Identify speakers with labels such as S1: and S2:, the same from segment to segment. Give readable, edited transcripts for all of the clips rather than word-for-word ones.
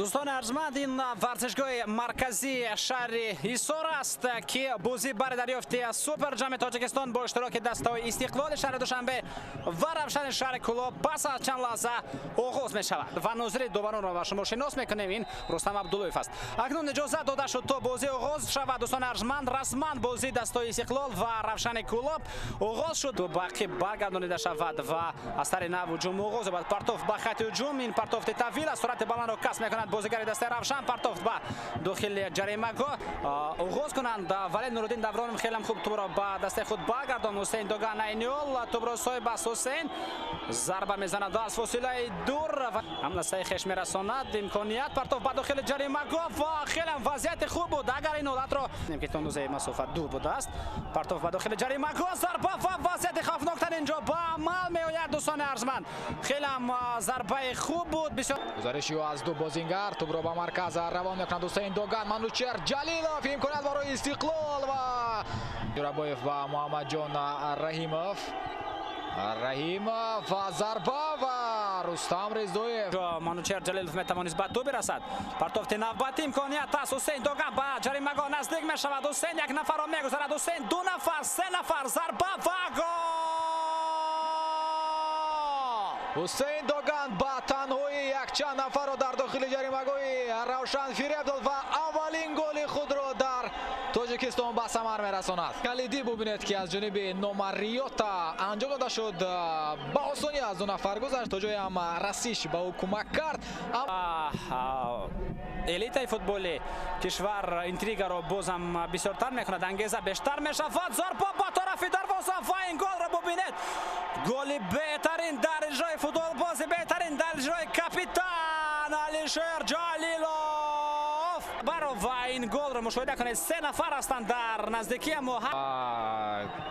S1: دوستان ارجمند، این ورزشگاه مرکزی شهر ایسار است که بازی برای دریافت سوپر جام تاجیکستان با اشتراک دستای استقلال شهر دوشنبه و روشن شهر کلوب پس از چند لحظه آغاز می شود و ناظر دوباره را شما شناس میکنیم. این رستم عبداللویف است. اکنون اجازه داده شد تا بازی آغاز شود. دوستان ارجمند، رسما بازی دستای استقلال و روشن کلوب آغاز شد و باقی برگردانیده شود و از طریق نو هجوم آغاز بود. پرتوف به خط هجوم، این پرتوف طویل از سرعت بلند را کسب میکند بازیگر دسته روشن. پرتوف به داخل جریمه آغاز کنند ولی نورالدین دوران خیلی خوب توپ را به دسته خود برگرداند. حسین دوگان اینیول توپ را صاحب است. حسین ضربه میزند از فاصله دور و حمله صحیحش میرساند. امکانیت پرتوف به داخل جریمه و خیلی وضعیت خوب بود. اگر این حالت را که تندوزه مسافت دور بوده است. پرتوف به داخل جریمه ضربه و وضعیت خوفناکتر اینجا با عمل میآید. دوستان ارجمند، خیلی ضربه خوب بود. بسیار
S2: گزارشی از دو بازیگر توپ را به مرکز روان میکنند. حسین دوگان، منوچهر جلیلوف امکانات برای استقلال و جورابویف و محمد جان رحیموف و ضربه و رستم رضایف.
S1: منوچهر جلیلوف میتوانست به تو برسد. پرتوف نوبت امکانیت است. حسین دوگان به جریمه نزدیک میشود. حسین یک نفر را میگذارد. حسین دو نفر سه نفر ضربه و گل.
S2: حسین دوگان با تنهایی یک چند نفر را در داخل جریمه روشن فریب داد و اولین گل خود را در تاجیکستان به ثمر میرساند. کلیدی ببینید که از جانب نوماریوتا انجام داده شد. با آسانی از دو نفر گذشت تا جای هم رسیش به او کمک کرد.
S1: الیت فوتبال کشور اینتریگا را بازم بسیارتر میکند. انگیزه بیشتر میشود. ضربه با طرف دروازه و این گل را ببینید. گل بهترین در اجرای فوتبال باز، بهترین در اجرای کاپیتان علیشیر جلیلوف. برای این گل را مشاهده کنید. سه نفر هستند در نزدیکی ما.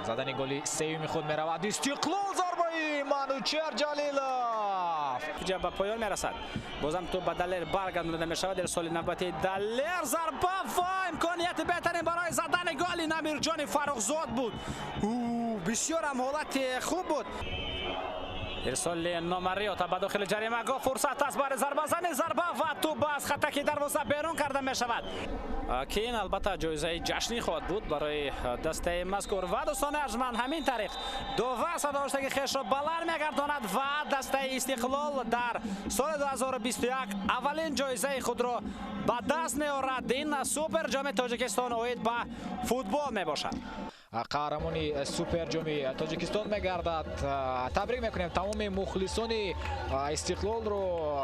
S2: زدن گل سوم خود میرود. استقلال ضربه منوچهر جلیلوف
S1: جا به پایان میرسد. بازم تو به دلیر برگردانیده میشود. در سال نوبتی دلیر ضربه و امکانیت بهترین برای زدن گل نمیرجان فرخزاد بود. بسیار هم حالت خوب بود. ارسال نوماریوتا به داخل جریمه فرصت است برای ضربه زنی. ضربه و توپ از خطک دروازه بیرون کرده می شود که این البته جایزه جشنی خواهد بود برای دسته مذکور. و دوستان ارجمند، همین طریق دو وسط داشته که خیش را بلند میگرداند و دسته استقلال در سال 2021 اولین جایزه خود را به دست میآورد. این سوپر جام تاجیکستان اوید به فوتبال می باشد.
S2: قهرمانی سوپر جام تاجیکستان میگردد. تبریک میکنیم تمام مخلصان استقلال رو.